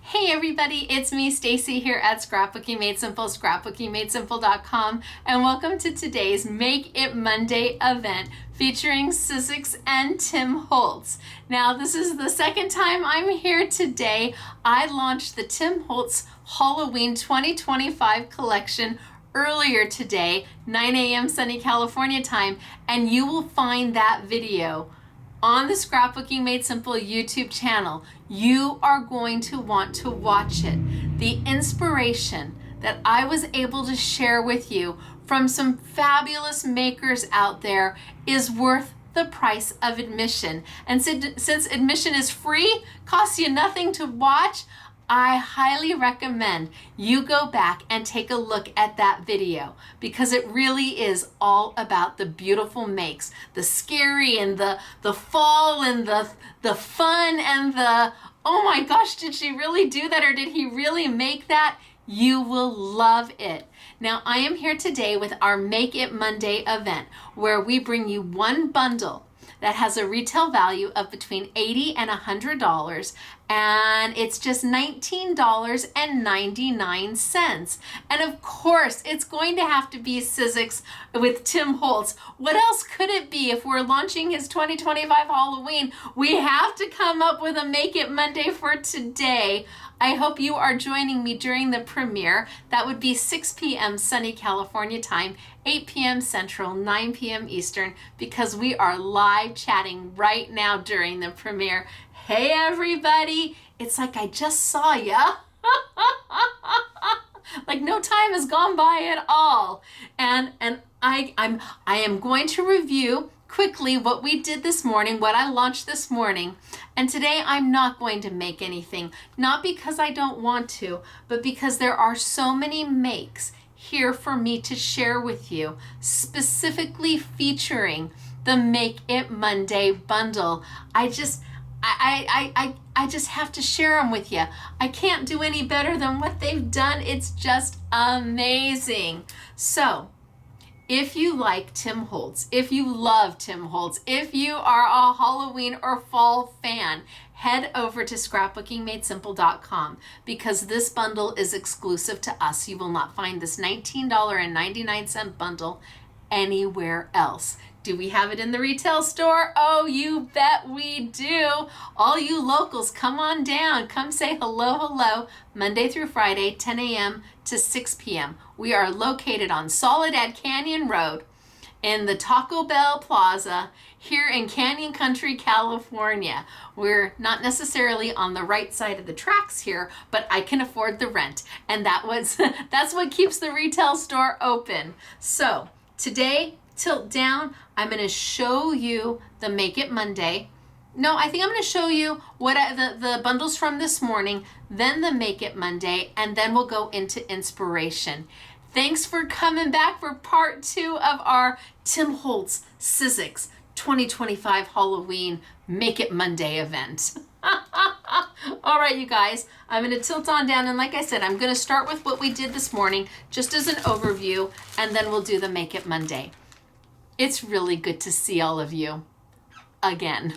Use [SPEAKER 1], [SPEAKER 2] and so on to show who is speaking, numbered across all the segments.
[SPEAKER 1] Hey everybody, it's me Stacy here at Scrapbooking Made Simple, scrapbookingmadesimple.com, and welcome to today's Make It Monday event featuring Sizzix and Tim Holtz. Now this is the second time I'm here today. I launched the Tim Holtz Halloween 2025 collection earlier today, 9 a.m. sunny California time, and you will find that video on the Scrapbooking Made Simple YouTube channel. You are going to want to watch it. The inspiration that I was able to share with you from some fabulous makers out there is worth the price of admission. And since admission is free, costs you nothing to watch, I highly recommend you go back and take a look at that video, because it really is all about the beautiful makes, the scary and the fall and the fun and the, oh my gosh, did she really do that, or did he really make that? You will love it. Now I am here today with our Make It Monday event, where we bring you one bundle that has a retail value of between $80 and $100, and it's just $19.99. And of course, it's going to have to be Sizzix with Tim Holtz. What else could it be? If we're launching his 2025 Halloween, we have to come up with a Make It Monday for today. I hope you are joining me during the premiere. That would be 6 p.m. sunny California time, 8 p.m. Central, 9 p.m. Eastern, because we are live chatting right now during the premiere. Hey everybody, it's like I just saw ya. Like no time has gone by at all. And I am going to review quickly what we did this morning, what I launched this morning. And today I'm not going to make anything, not because I don't want to, but because there are so many makes here for me to share with you, specifically featuring the Make It Monday bundle. I just have to share them with you. I can't do any better than what they've done. It's just amazing. So if you like Tim Holtz, if you love Tim Holtz, if you are a Halloween or fall fan, head over to scrapbookingmadesimple.com, because this bundle is exclusive to us. You will not find this $19.99 bundle anywhere else. Do we have it in the retail store? Oh, you bet we do. All you locals, come on down. Come say hello, Monday through Friday, 10 a.m. to 6 p.m. We are located on Soledad Canyon Road in the Taco Bell Plaza here in Canyon Country, California. We're not necessarily on the right side of the tracks here, but I can afford the rent. And that's what keeps the retail store open. So today, tilt down, I'm going to show you the Make It Monday. No, I think I'm going to show you what the bundles from this morning, then the Make It Monday, and then we'll go into inspiration. Thanks for coming back for part 2 of our Tim Holtz Sizzix 2025 Halloween Make It Monday event. All right, you guys, I'm going to tilt on down, and like I said, I'm going to start with what we did this morning, just as an overview, and then we'll do the Make It Monday. It's really good to see all of you again.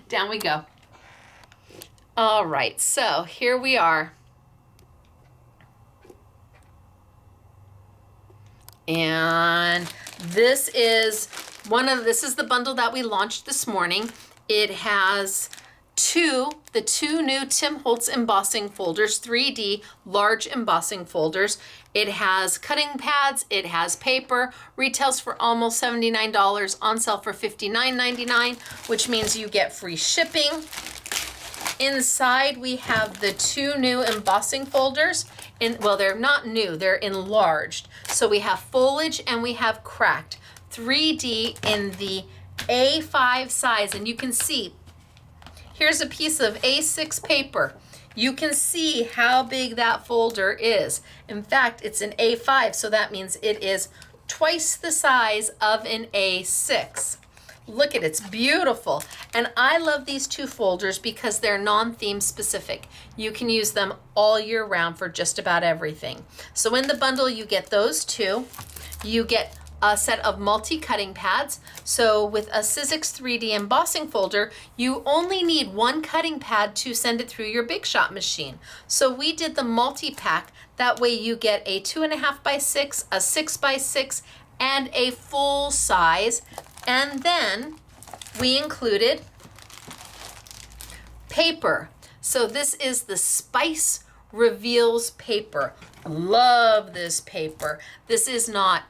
[SPEAKER 1] Down we go. All right, so here we are. And this is the bundle that we launched this morning. It has the two new Tim Holtz embossing folders, 3D large embossing folders. It has cutting pads, it has paper, retails for almost $79, on sale for $59.99, which means you get free shipping. Inside we have the 2 new embossing folders. Well, they're not new, they're enlarged. So we have foliage and we have cracked, 3D in the A5 size, and you can see here's a piece of A6 paper. You can see how big that folder is. In fact, it's an A5, so that means it is twice the size of an A6. Look at it, it's beautiful. And I love these 2 folders because they're non-theme specific. You can use them all year round for just about everything. So in the bundle, you get those 2. You get a set of multi-cutting pads. So with a Sizzix 3D embossing folder, you only need one cutting pad to send it through your Big Shot machine. So we did the multi-pack. That way you get a 2.5 by 6, a 6 by 6, and a full size. And then we included paper. So this is the Spice Reveals paper. Love this paper. This is not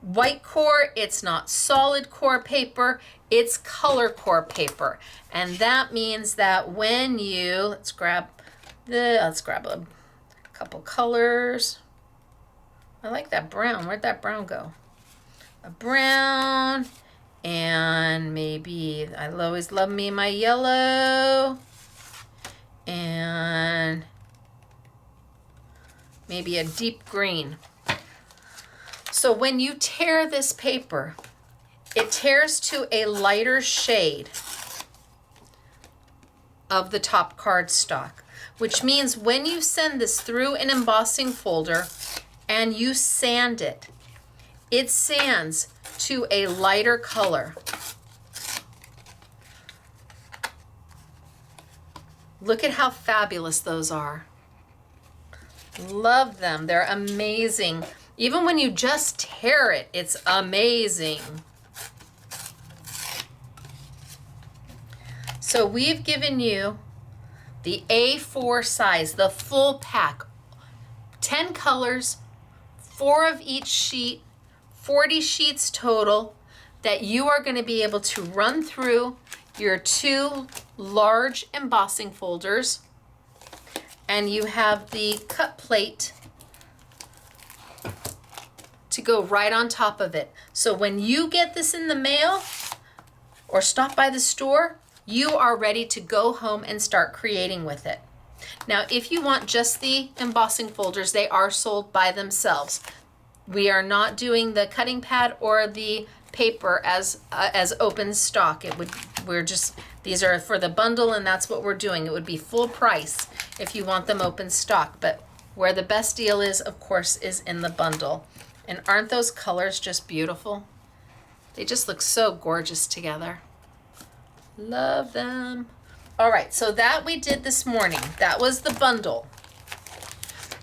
[SPEAKER 1] white core, it's not solid core paper, it's color core paper. And that means that when you, let's grab a couple colors. I like that brown. Where'd that brown go? A brown, and maybe, I always love me my yellow, and maybe a deep green. So when you tear this paper, it tears to a lighter shade of the top cardstock, which means when you send this through an embossing folder and you sand it, it sands to a lighter color. Look at how fabulous those are. Love them. They're amazing. Even when you just tear it, it's amazing. So we've given you the A4 size, the full pack, 10 colors, 4 of each sheet, 40 sheets total that you are going to be able to run through your 2 large embossing folders. And you have the cut plate to go right on top of it. So when you get this in the mail or stop by the store, you are ready to go home and start creating with it. Now, if you want just the embossing folders, they are sold by themselves. We are not doing the cutting pad or the paper as open stock. These are for the bundle, and that's what we're doing. It would be full price if you want them open stock, but where the best deal is, of course, is in the bundle. And aren't those colors just beautiful? They just look so gorgeous together. Love them. All right, so that we did this morning. That was the bundle.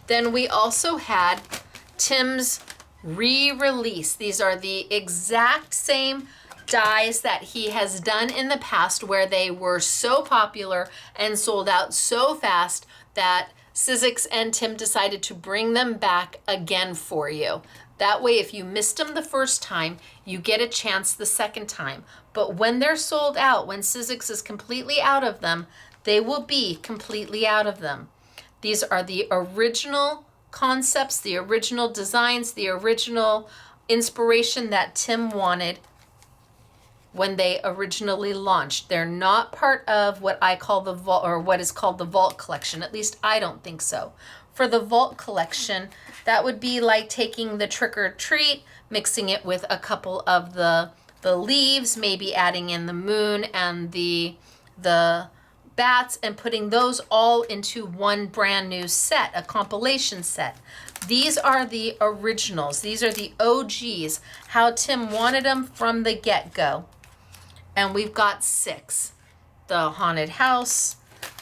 [SPEAKER 1] Then we also had Tim's re-release. These are the exact same dies that he has done in the past, where they were so popular and sold out so fast that Sizzix and Tim decided to bring them back again for you. That way, if you missed them the first time, you get a chance the second time. But when they're sold out, when Sizzix is completely out of them, they will be completely out of them. These are the original concepts, the original designs, the original inspiration that Tim wanted when they originally launched. They're not part of what I call the vault, or what is called the vault collection. At least I don't think so. For the vault collection, that would be like taking the trick or treat, mixing it with a couple of the leaves, maybe adding in the moon and the bats, and putting those all into one brand new set, a compilation set. These are the originals. These are the OGs, how Tim wanted them from the get-go. And we've got 6. The haunted house,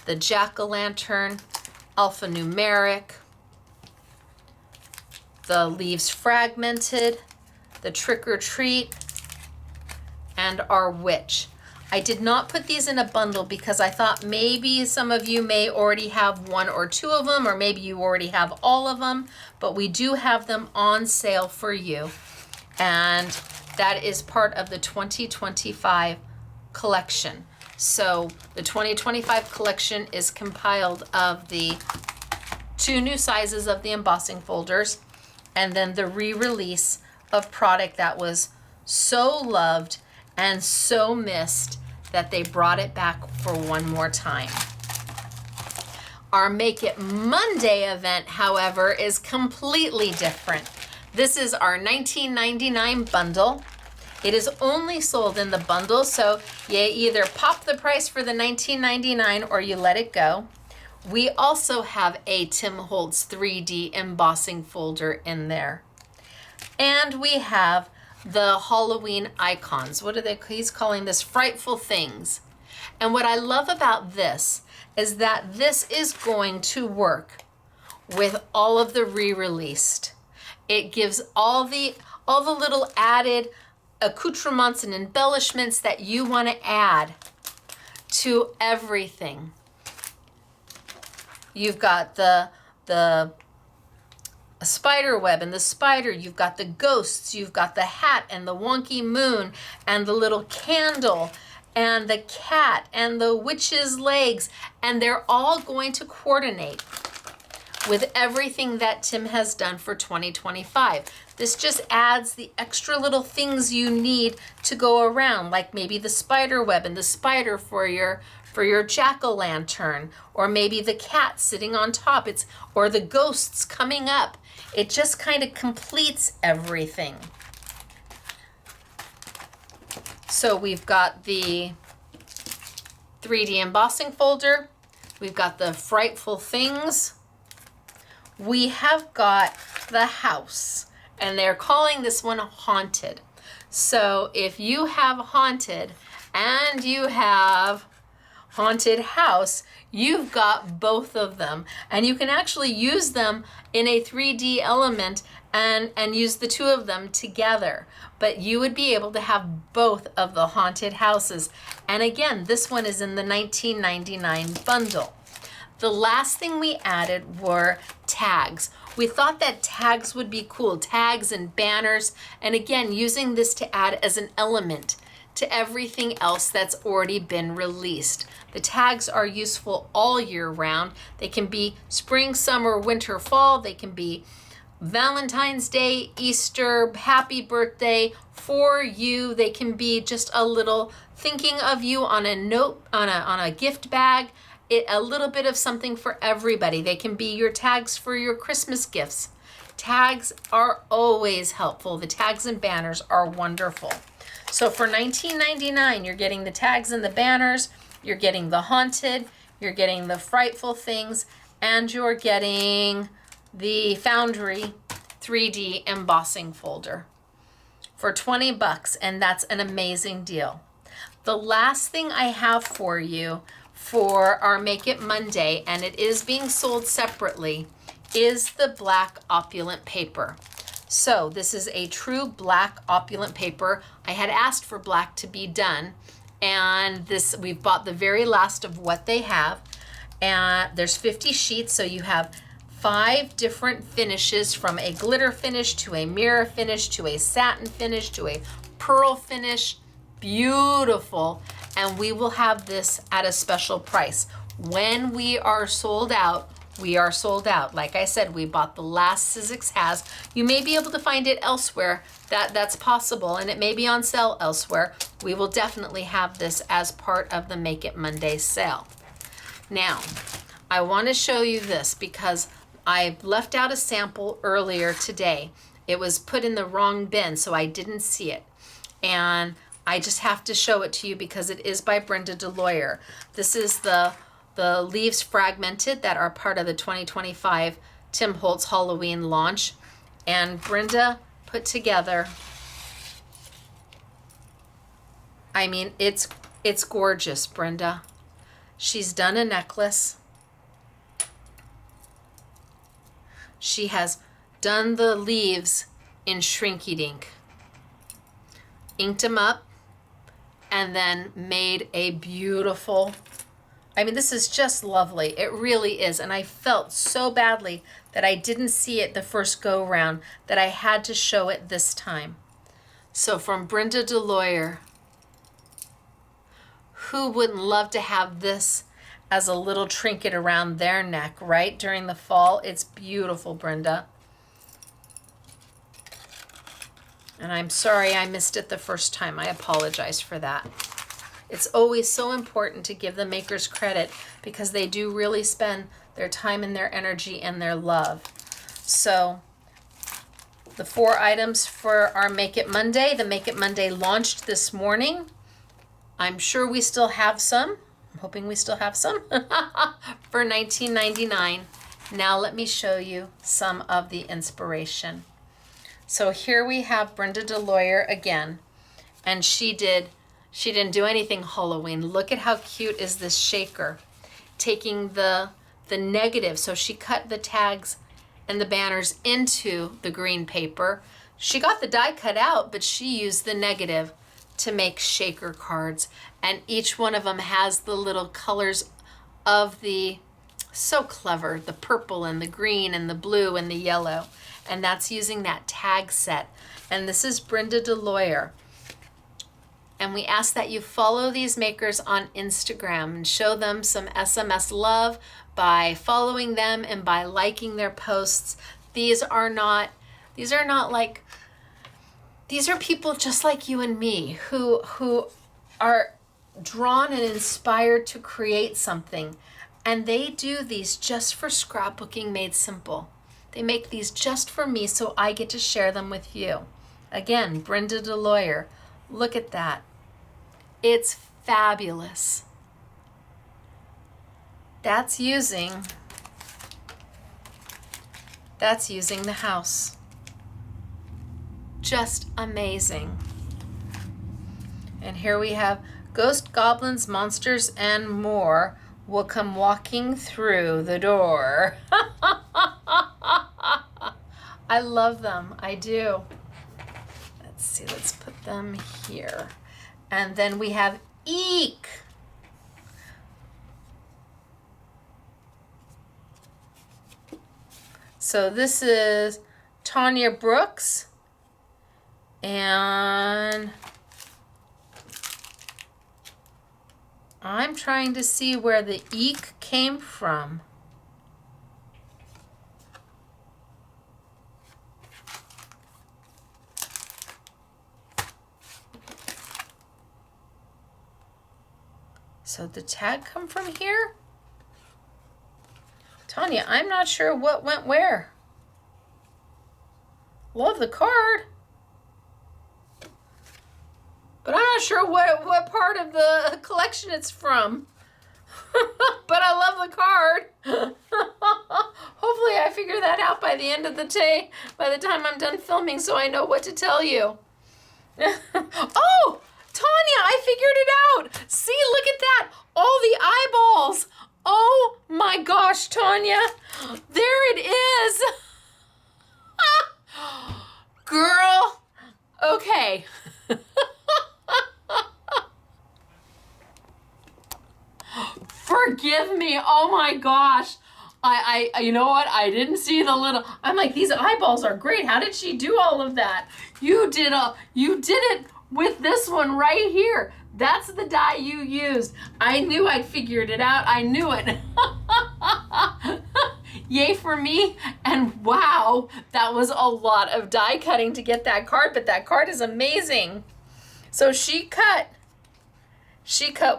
[SPEAKER 1] the jack-o'-lantern, alphanumeric, the leaves fragmented, the trick or treat, and our witch. I did not put these in a bundle because I thought maybe some of you may already have 1 or 2 of them, or maybe you already have all of them, but we do have them on sale for you. And that is part of the 2025 collection. So the 2025 collection is compiled of the 2 new sizes of the embossing folders, and then the re-release of product that was so loved and so missed that they brought it back for one more time. Our Make It Monday event, however, is completely different. This is our $19.99 bundle. It is only sold in the bundle, so you either pop the price for the $19.99 or you let it go. We also have a Tim Holtz 3D embossing folder in there. And we have the Halloween icons. What are they? He's calling this frightful things. And what I love about this is that this is going to work with all of the re-released. It gives all the little added accoutrements and embellishments that you want to add to everything. You've got the spider web and the spider, you've got the ghosts, you've got the hat and the wonky moon and the little candle and the cat and the witch's legs, and they're all going to coordinate with everything that Tim has done for 2025. This just adds the extra little things you need to go around, like maybe the spider web and the spider for your jack-o'-lantern, or maybe the cat sitting on top, or the ghosts coming up. It just kind of completes everything. So we've got the 3D embossing folder. We've got the frightful things. We have got the house, and they're calling this one haunted. So if you have haunted and you have haunted house, you've got both of them, and you can actually use them in a 3D element and use the two of them together. But you would be able to have both of the haunted houses. And again, this one is in the $19.99 bundle. The last thing we added were tags. We thought that tags would be cool, tags and banners, and again, using this to add as an element to everything else that's already been released. The tags are useful all year round. They can be spring, summer, winter, fall. They can be Valentine's Day, Easter, happy birthday for you. They can be just a little thinking of you on a note, on a gift bag. A little bit of something for everybody. They can be your tags for your Christmas gifts. Tags are always helpful. The tags and banners are wonderful. So for $19.99, you're getting the tags and the banners, you're getting the haunted, you're getting the frightful things, and you're getting the Foundry 3D embossing folder for $20, and that's an amazing deal. The last thing I have for you for our Make It Monday, and it is being sold separately, is the black opulent paper. So this is a true black opulent paper. I had asked for black to be done, and this, we've bought the very last of what they have, and there's 50 sheets, so you have 5 different finishes, from a glitter finish to a mirror finish to a satin finish to a pearl finish. Beautiful. And we will have this at a special price. When we are sold out, we are sold out. Like I said, we bought the last Sizzix has. You may be able to find it elsewhere. That's possible, and it may be on sale elsewhere. We will definitely have this as part of the Make It Monday sale. Now, I want to show you this because I left out a sample earlier today. It was put in the wrong bin, so I didn't see it. And I just have to show it to you because it is by Brenda DeLoyer. This is the leaves fragmented that are part of the 2025 Tim Holtz Halloween launch. And Brenda put together, I mean, it's gorgeous, Brenda. She's done a necklace. She has done the leaves in Shrinky Dink, inked them up, and then made a beautiful, I mean, this is just lovely. It really is. And I felt so badly that I didn't see it the first go round that I had to show it this time. So from Brenda DeLoyer, who wouldn't love to have this as a little trinket around their neck, right? During the fall. It's beautiful, Brenda. And I'm sorry I missed it the first time. I apologize for that. It's always so important to give the makers credit because they do really spend their time and their energy and their love. So the 4 items for our Make It Monday. The Make It Monday launched this morning. I'm sure we still have some. I'm hoping we still have some for $19.99. Now let me show you some of the inspiration. So here we have Brenda DeLoyer again, and she didn't do anything Halloween. Look at how cute is this shaker. Taking the negative, so she cut the tags and the banners into the green paper. She got the die cut out, but she used the negative to make shaker cards. And each one of them has the little colors of so clever, the purple and the green and the blue and the yellow. And that's using that tag set. And this is Brenda DeLoyer. And we ask that you follow these makers on Instagram and show them some SMS love by following them and by liking their posts. These are people just like you and me who are drawn and inspired to create something. And they do these just for Scrapbooking Made Simple. They make these just for me so I get to share them with you. Again, Brenda DeLoyer. Look at that. It's fabulous. That's using the house. Just amazing. And here we have ghost, goblins, monsters, and more will come walking through the door. I love them. I do. Let's see. Let's put them here. And then we have Eek. So this is Tanya Brooks. And I'm trying to see where the Eek came from. So the tag come from here? Tanya, I'm not sure what went where. Love the card. But I'm not sure what part of the collection it's from. But I love the card. Hopefully I figure that out by the end of the day, by the time I'm done filming, so I know what to tell you. Oh! Tanya, I figured it out. See, look at that. All the eyeballs. Oh my gosh, Tanya. There it is. Girl. Okay. Forgive me. Oh my gosh. I you know what? I didn't see the little, I'm like, these eyeballs are great. How did she do all of that? You did it with this one right here. That's the die you used. I knew I'd figured it out. I knew it. Yay for me. And wow, that was a lot of die cutting to get that card, but that card is amazing. So she cut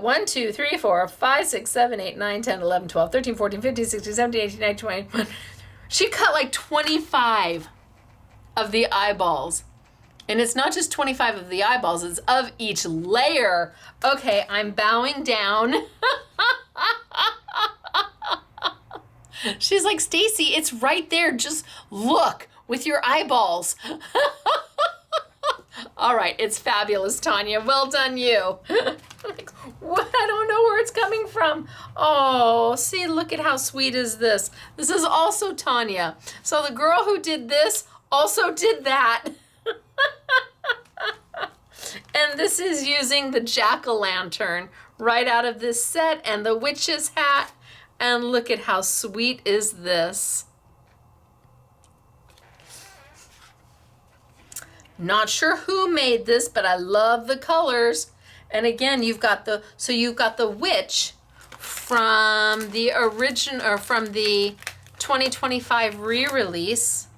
[SPEAKER 1] 1, 2, 3, 4, 5, 6, 7, 8, 9, 10, 11, 12, 13, 14, 15, 16, 17, 18, 19, 20. She cut like 25 of the eyeballs. And it's not just 25 of the eyeballs, it's of each layer. Okay, I'm bowing down. She's like, Stacy, it's right there. Just look with your eyeballs. All right, it's fabulous, Tanya. Well done, you. Like, what? I don't know where it's coming from. Oh, see, look at how sweet is this. This is also Tanya. So the girl who did this also did that. And this is using the jack-o'-lantern right out of this set and the witch's hat. And look at how sweet is this. Not sure who made this, but I love the colors. And again, you've got the witch from the original, or from the 2025 re-release,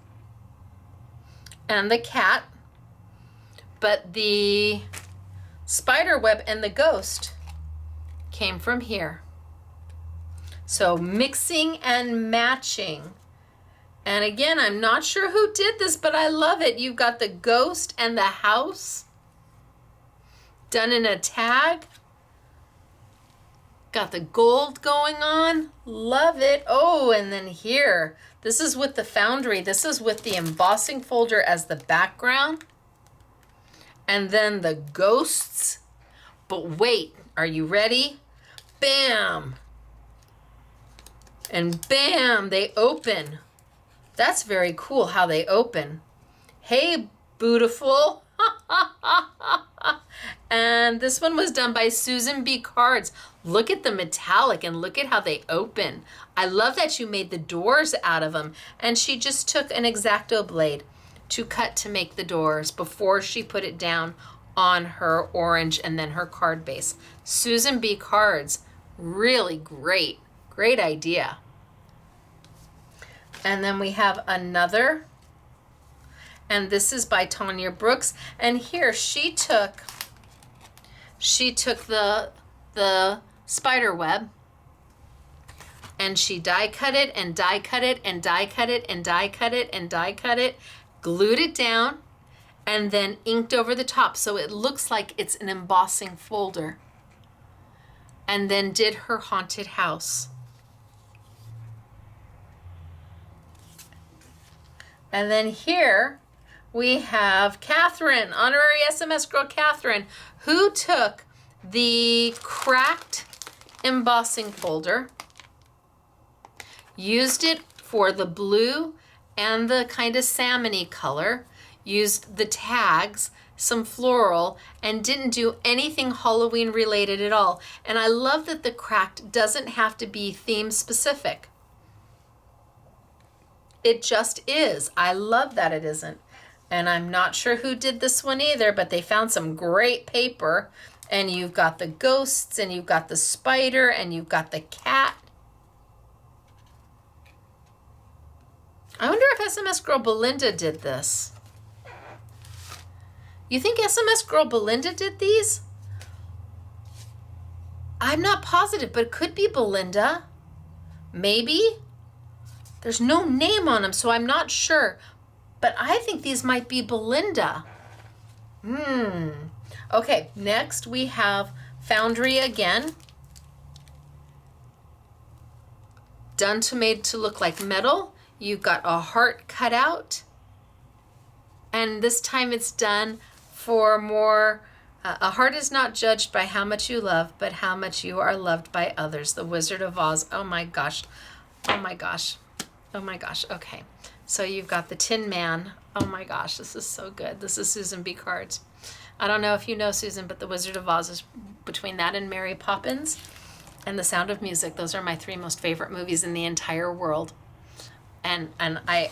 [SPEAKER 1] and the cat, but the spider web and the ghost came from here. So mixing and matching. And again, I'm not sure who did this, but I love it. You've got the ghost and the house done in a tag. Got the gold going on. Love it. Oh, and then here, this is with the foundry. This is with the embossing folder as the background. And then the ghosts. But wait, are you ready? Bam! And bam, they open. That's very cool how they open. Hey, beautiful. And this one was done by Susan B. Cards. Look at the metallic and look at how they open. I love that you made the doors out of them. And she just took an X-Acto blade to cut to make the doors before she put it down on her orange and then her card base. Susan B. Cards, really great. Great idea. And then we have another. And this is by Tanya Brooks. And here she took the spider web and she die cut it and die cut it and die cut it and die cut it and die cut it, glued it down, and then inked over the top so it looks like it's an embossing folder. And then did her haunted house. And then here we have Catherine, honorary SMS girl Catherine, who took the cracked embossing folder, used it for the blue and the kind of salmon-y color, used the tags, some floral, and didn't do anything Halloween related at all. And I love that the cracked doesn't have to be theme specific. It just is. I love that it isn't. And I'm not sure who did this one either, but they found some great paper. And you've got the ghosts, and you've got the spider, and you've got the cat. I wonder if SMS Girl Belinda did this. You think SMS Girl Belinda did these? I'm not positive, but it could be Belinda. Maybe. There's no name on them, so I'm not sure. But I think these might be Belinda. Okay, next we have Foundry again. Made to look like metal. You've got a heart cut out. And this time it's done for more. A heart is not judged by how much you love, but how much you are loved by others. The Wizard of Oz. Oh my gosh. Oh my gosh. Oh my gosh. Okay. So you've got the Tin Man. Oh my gosh, this is so good. This is Susan B. Cards. I don't know if you know Susan, but The Wizard of Oz is between that and Mary Poppins and The Sound of Music. Those are my 3 most favorite movies in the entire world. And I,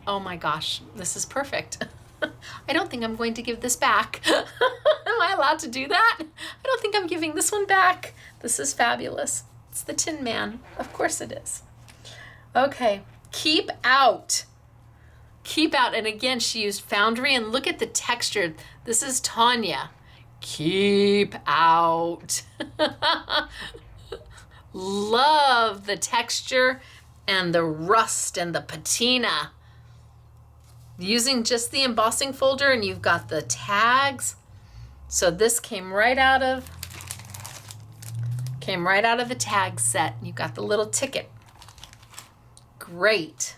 [SPEAKER 1] oh my gosh, this is perfect. I don't think I'm going to give this back. Am I allowed to do that? I don't think I'm giving this one back. This is fabulous. It's the Tin Man. Of course it is. Okay, keep out. Keep out. And again, she used Foundry, and look at the texture. This is Tanya. Keep out. Love the texture and the rust and the patina. Using just the embossing folder, and you've got the tags. So this came right out of the tag set. You've got the little ticket. Great.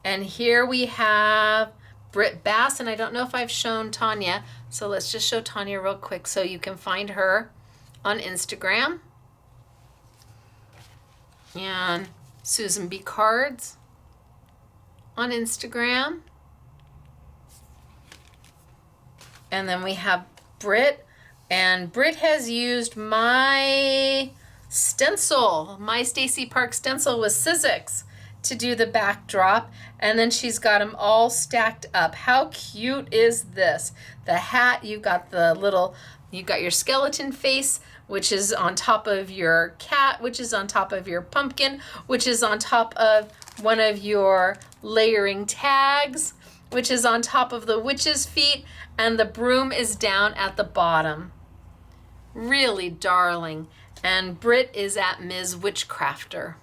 [SPEAKER 1] And here we have Britt Bass, and I don't know if I've shown Tanya, so let's just show Tanya real quick so you can find her on Instagram. And Susan B. Cards on Instagram. And then we have Britt, and Britt has used my stencil, my Stacy Park stencil with Sizzix to do the backdrop, and then she's got them all stacked up. How cute is this? The hat, you got your skeleton face, which is on top of your cat, which is on top of your pumpkin, which is on top of one of your layering tags, which is on top of the witch's feet, and the broom is down at the bottom. Really darling. And Britt is at Ms. Witchcrafter.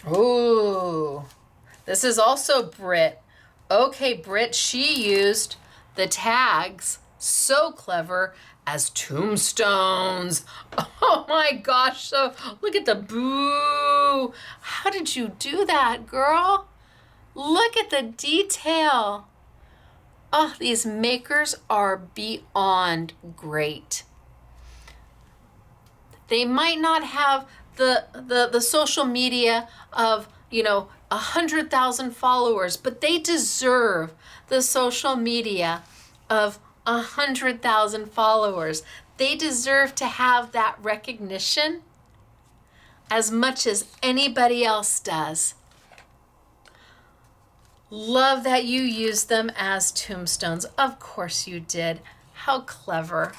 [SPEAKER 1] Ooh, this is also Britt. Okay, Britt, she used the tags so clever as tombstones. Oh my gosh, so look at the boo. How did you do that, girl? Look at the detail. Oh, these makers are beyond great. They might not have the social media of, 100,000 followers, but they deserve the social media of 100,000 followers. They deserve to have that recognition as much as anybody else does. Love that you used them as tombstones. Of course you did. How clever.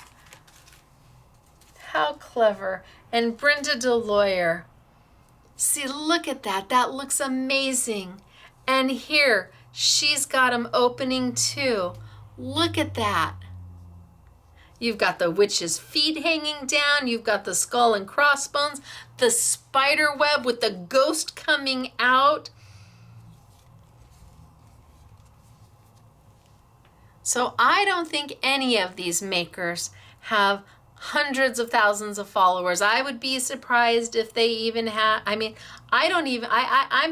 [SPEAKER 1] How clever. And Brenda DeLoyer. See, look at that. That looks amazing. And here, she's got them opening too. Look at that. You've got the witch's feet hanging down. You've got the skull and crossbones. The spider web with the ghost coming out. So I don't think any of these makers have hundreds of thousands of followers. I would be surprised if they even have, I'm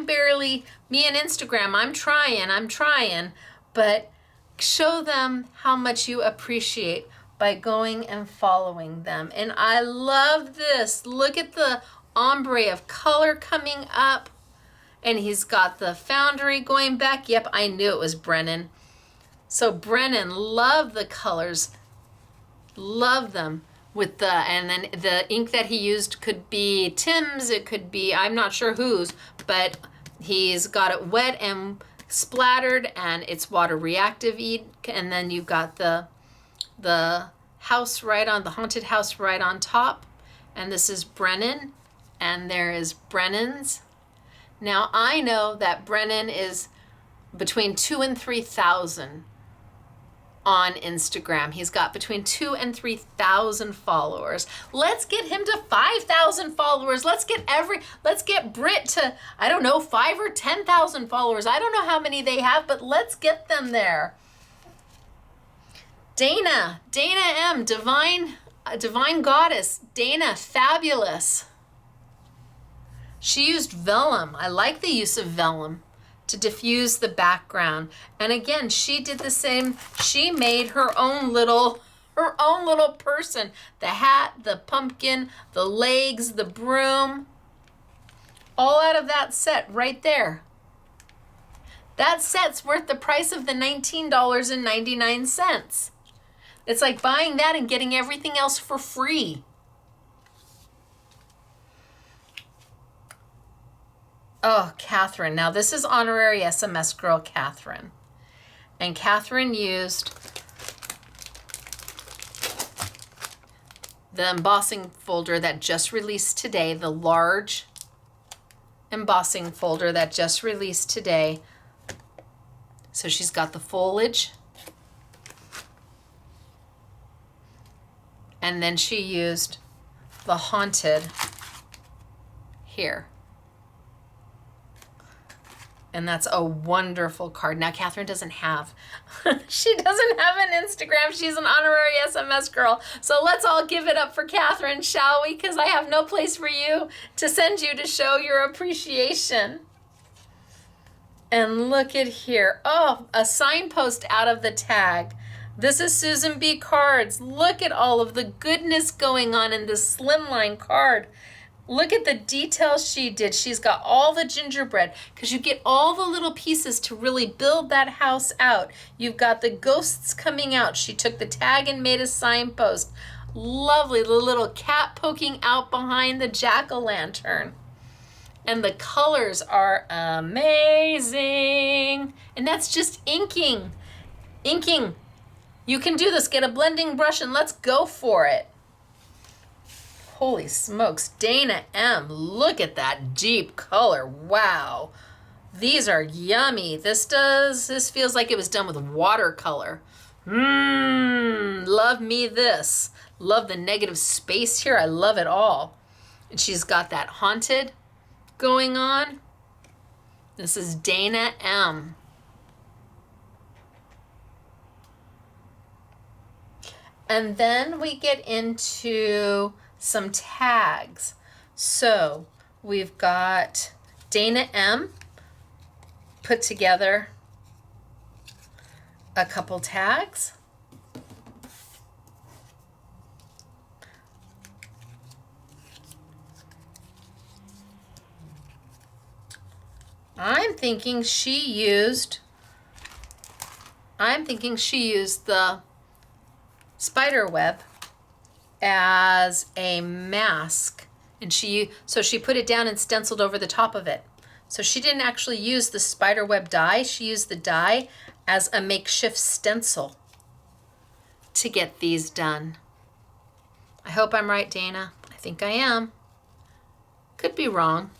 [SPEAKER 1] barely, me and Instagram, I'm trying, but show them how much you appreciate by going and following them. And I love this. Look at the ombre of color coming up. And he's got the foundry going back. Yep, I knew it was Brennan. So Brennan, love the colors. Love them. And then the ink that he used could be Tim's, it could be, I'm not sure whose, but he's got it wet and splattered and it's water reactive ink. And then you've got the house the haunted house right on top. And this is Brennan and there is Brennan's. Now I know that Brennan is between 2,000 and 3,000 on Instagram. He's got between 2,000 and 3,000 followers. Let's get him to 5,000 followers. Let's get Britt to, 5 or 10,000 followers. I don't know how many they have, but let's get them there. Dana M, divine goddess. Dana, fabulous. She used vellum. I like the use of vellum to diffuse the background. And again, she did the same. She made her own little person. The hat, the pumpkin, the legs, the broom, all out of that set right there. That set's worth the price of the $19.99. It's like buying that and getting everything else for free. Oh, Catherine. Now this is honorary SMS girl Catherine. And Catherine used the embossing folder that just released today, the large embossing folder that just released today. So she's got the foliage. And then she used the haunted here. And that's a wonderful card. Now, Catherine doesn't have, she doesn't have an Instagram. She's an honorary SMS girl. So let's all give it up for Catherine, shall we? Because I have no place for you to send you to show your appreciation. And look at here. Oh, a signpost out of the tag. This is Susan B. Cards. Look at all of the goodness going on in this slimline card. Look at the details she did. She's got all the gingerbread because you get all the little pieces to really build that house out. You've got the ghosts coming out. She took the tag and made a signpost. Lovely, the little cat poking out behind the jack-o'-lantern. And the colors are amazing. And that's just inking. Inking. You can do this. Get a blending brush and let's go for it. Holy smokes, Dana M, look at that deep color. Wow. These are yummy. This feels like it was done with watercolor. Love me this. Love the negative space here. I love it all. And she's got that haunted going on. This is Dana M. And then we get into some tags. So we've got Dana M. put together a couple tags. I'm thinking she used the spider web as a mask, and she put it down and stenciled over the top of it. So she didn't actually use the spider web die, she used the die as a makeshift stencil to get these done. I hope I'm right, Dana. I think I am. Could be wrong.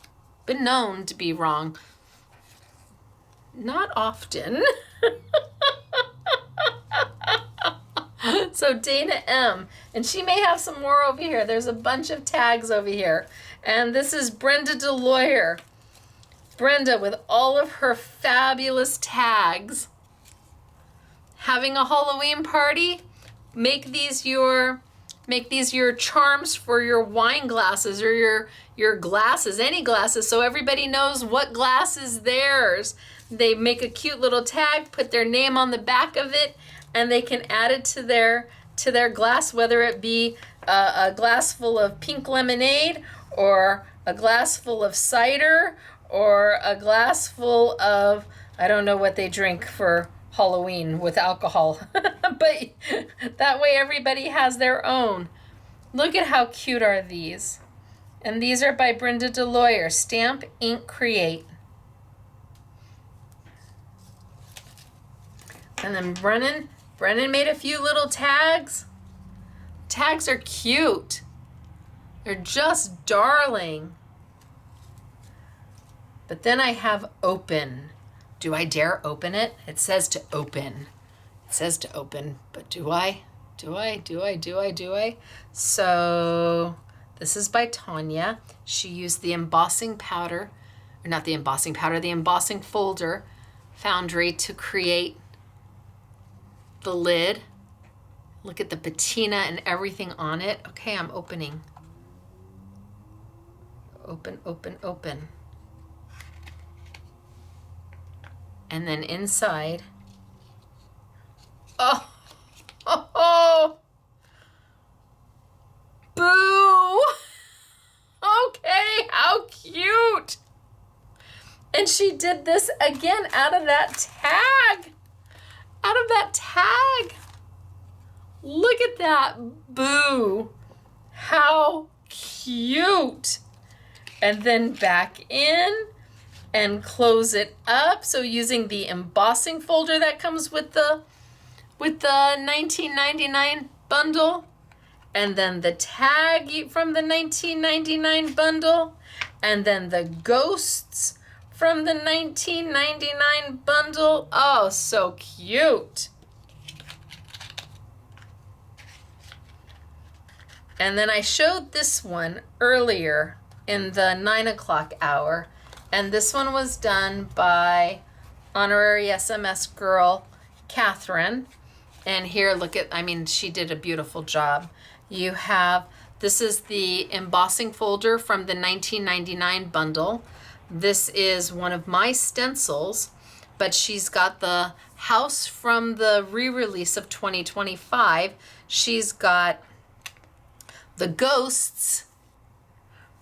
[SPEAKER 1] Been known to be wrong. Not often. So Dana M. And she may have some more over here. There's a bunch of tags over here. And this is Brenda DeLoyer. Brenda with all of her fabulous tags. Having a Halloween party? Make these your charms for your wine glasses or your glasses, any glasses, so everybody knows what glass is theirs. They make a cute little tag, put their name on the back of it, and they can add it to their glass, whether it be a glass full of pink lemonade or a glass full of cider or a glass full of, I don't know what they drink for Halloween with alcohol, but that way everybody has their own. Look at how cute are these. And these are by Brenda DeLoyer, Stamp, Ink, Create. And then Brennan made a few little tags. Tags are cute. They're just darling. But then I have open. Do I dare open it? It says to open. It says to open, but do I? Do I? So this is by Tanya. She used the embossing powder, or not the embossing powder, the embossing folder foundry to create the lid. Look at the patina and everything on it. Okay, I'm opening. Open. And then inside, oh, boo! Okay, how cute! And she did this again out of that tag. Look at that, boo! How cute! And then back in. And close it up. So using the embossing folder that comes with the $19.99 bundle, and then the tag from the $19.99 bundle, and then the ghosts from the $19.99 bundle. Oh, so cute. And then I showed this one earlier in the 9 o'clock hour. And this one was done by honorary SMS girl, Catherine. And here, look at, she did a beautiful job. You have, this is the embossing folder from the $19.99 bundle. This is one of my stencils, but she's got the house from the re-release of 2025. She's got the ghosts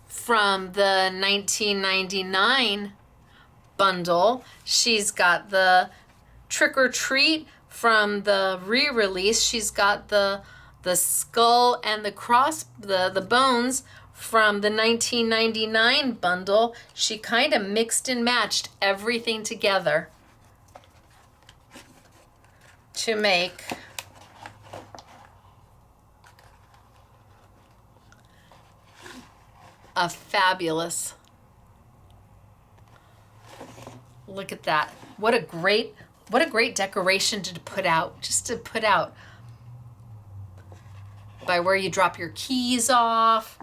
[SPEAKER 1] from the 1999 bundle. She's got the Trick or Treat from the re-release. She's got the skull and the cross, the bones from the 1999 bundle. She kind of mixed and matched everything together to make a fabulous, look at that. What a great decoration to put out, just to put out by where you drop your keys off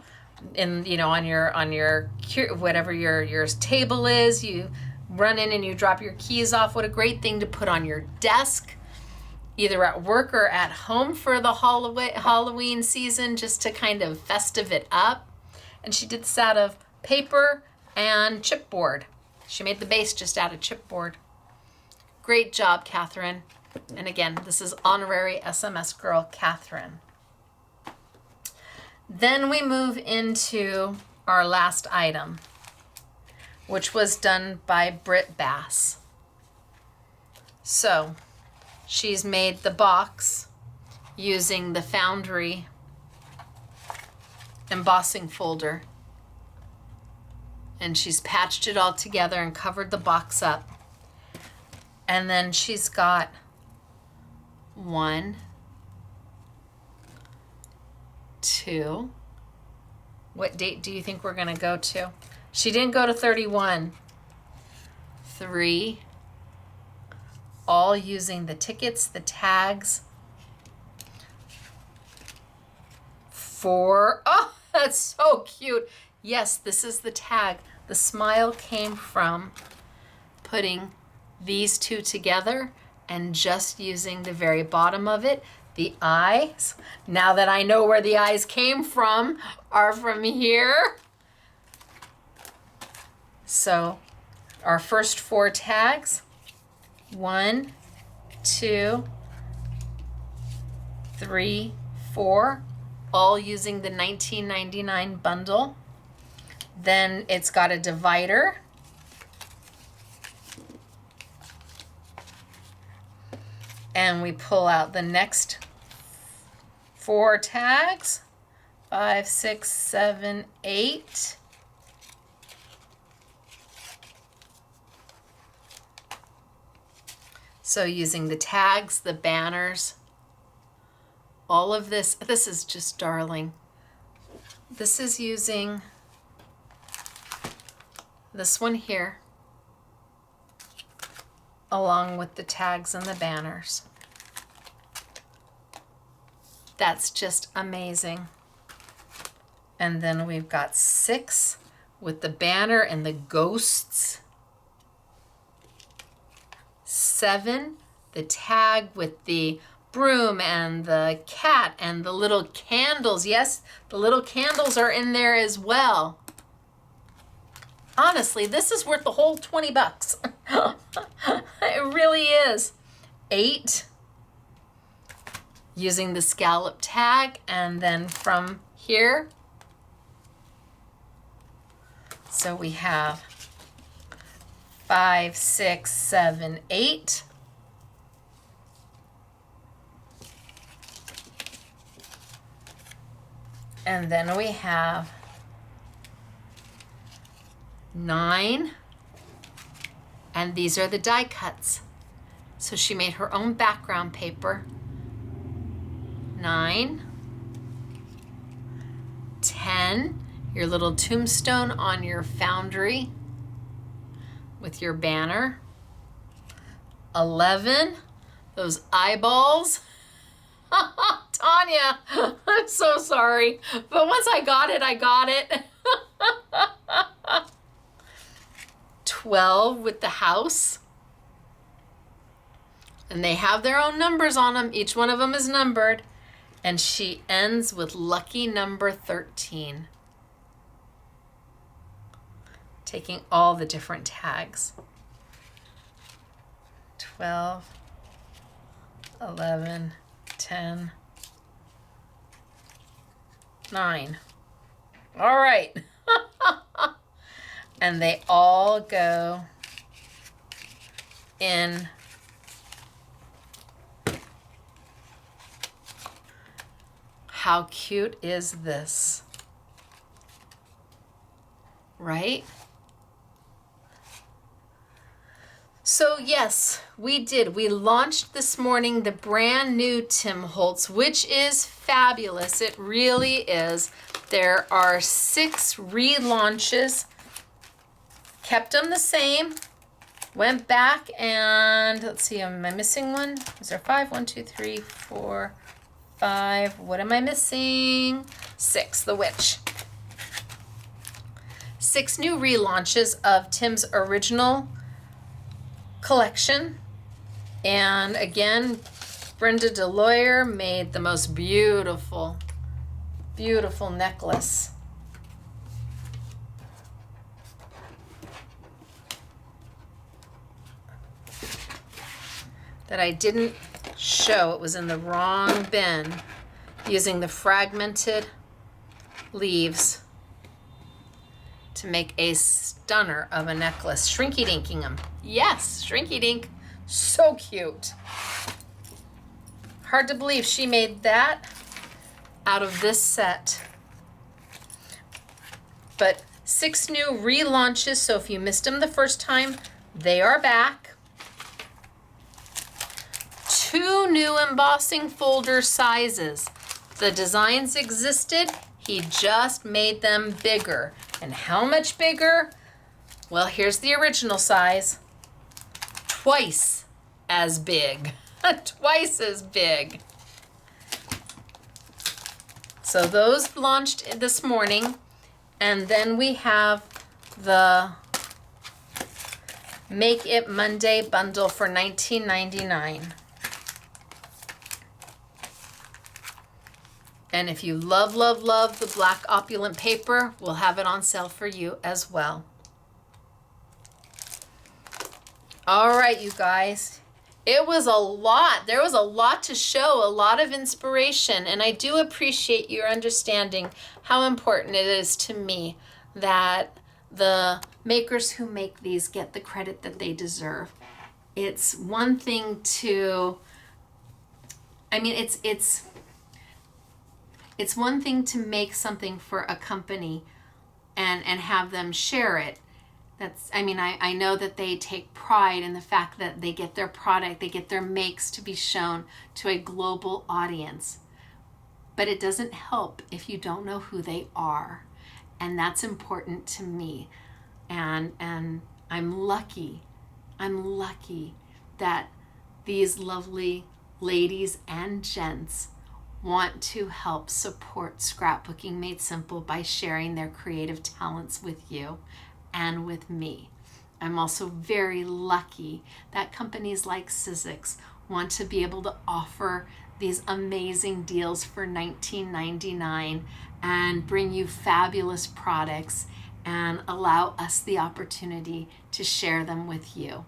[SPEAKER 1] and, on your whatever your table is, you run in and you drop your keys off. What a great thing to put on your desk. either at work or at home for the Halloween season, just to kind of festive it up. And she did this out of paper and chipboard. She made the base just out of chipboard. Great job, Catherine. And again, this is honorary SMS girl, Catherine. Then we move into our last item, which was done by Britt Bass. So she's made the box using the Foundry embossing folder. And she's patched it all together and covered the box up. And then she's got 1, 2. What date do you think we're going to go to? She didn't go to 31. 3. All using the tickets, the tags. 4. Oh, that's so cute. Yes, this is the tag. The smile came from putting these two together and just using the very bottom of it. The eyes, now that I know where the eyes came from, are from here. So our first 4 tags, 1, 2, 3, 4, all using the $19.99 bundle. Then it's got a divider. And we pull out the next 4 tags, 5, 6, 7, 8. So using the tags, the banners, all of this is just darling. This is using this one here, along with the tags and the banners. That's just amazing. And then we've got 6 with the banner and the ghosts. 7, the tag with the broom and the cat and the little candles. Yes, the little candles are in there as well. Honestly, this is worth the whole 20 bucks. It really is. 8, using the scallop tag, and then from here, so we have 5, 6, 7, 8. And then we have 9, and these are the die cuts. So she made her own background paper. 9, 10, your little tombstone on your Foundry with your banner. 11, those eyeballs. Tanya, I'm so sorry, but once I got it, I got it. 12 with the house. And they have their own numbers on them. Each one of them is numbered. And she ends with lucky number 13. Taking all the different tags. 12, 11, 10, 9. All right. And they all go in how cute is this? Right? So yes, we did. We launched this morning the brand new Tim Holtz, which is fabulous. It really is. There are 6 relaunches. Kept them the same. Went back and let's see, am I missing one? Is there 5? 1, 2, 3, 4, 5. What am I missing? 6, the witch. 6 new relaunches of Tim's original collection. And again, Brenda DeLoyer made the most beautiful, beautiful necklace. That I didn't show. It was in the wrong bin, using the fragmented leaves to make a stunner of a necklace. Shrinky dinking them. Yes, shrinky dink. So cute. Hard to believe she made that out of this set. But 6 new relaunches, so if you missed them the first time, they are back. 2 new embossing folder sizes. The designs existed, he just made them bigger. And how much bigger? Well, here's the original size. Twice as big. Twice as big. So those launched this morning. And then we have the Make It Monday bundle for $19.99. And if you love, love, love the black opulent paper, we'll have it on sale for you as well. All right, you guys. It was a lot. There was a lot to show, a lot of inspiration, and I do appreciate your understanding how important it is to me that the makers who make these get the credit that they deserve. It's one thing to, it's one thing to make something for a company and have them share it. I know that they take pride in the fact that they get their product, they get their makes to be shown to a global audience. But it doesn't help if you don't know who they are. And that's important to me. And I'm lucky that these lovely ladies and gents want to help support Scrapbooking Made Simple by sharing their creative talents with you and with me. I'm also very lucky that companies like Sizzix want to be able to offer these amazing deals for $19.99 and bring you fabulous products and allow us the opportunity to share them with you.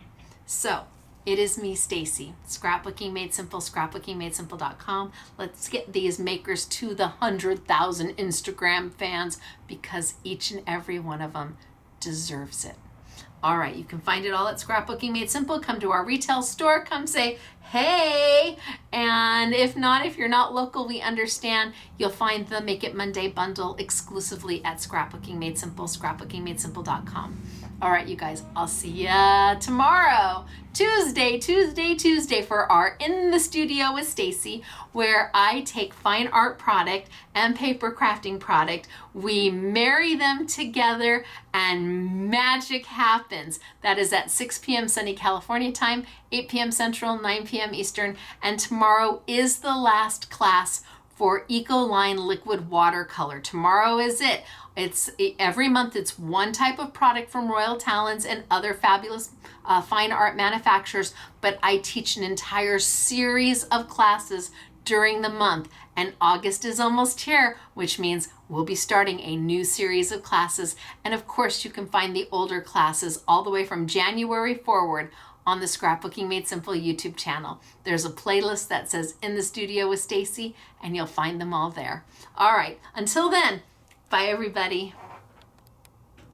[SPEAKER 1] So it is me, Stacy, Scrapbooking Made Simple, scrapbookingmadesimple.com. Let's get these makers to the 100,000 Instagram fans because each and every one of them deserves it. All right, you can find it all at Scrapbooking Made Simple. Come to our retail store, come say, hey. And if not, if you're not local, we understand. You'll find the Make It Monday bundle exclusively at Scrapbooking Made Simple, scrapbookingmadesimple.com. All right, you guys, I'll see ya tomorrow, Tuesday for our In the Studio with Stacy, where I take fine art product and paper crafting product, we marry them together and magic happens. That is at 6 p.m. sunny California time, 8 p.m. Central, 9 p.m. Eastern, and tomorrow is the last class for Ecoline liquid watercolor. Tomorrow is it. It's every month. It's one type of product from Royal Talons and other fabulous fine art manufacturers, but I teach an entire series of classes during the month, and August is almost here, which means we'll be starting a new series of classes. And of course, you can find the older classes all the way from January forward on the Scrapbooking Made Simple YouTube channel. There's a playlist that says In the Studio with Stacy, and you'll find them all there. All right, until then, bye everybody.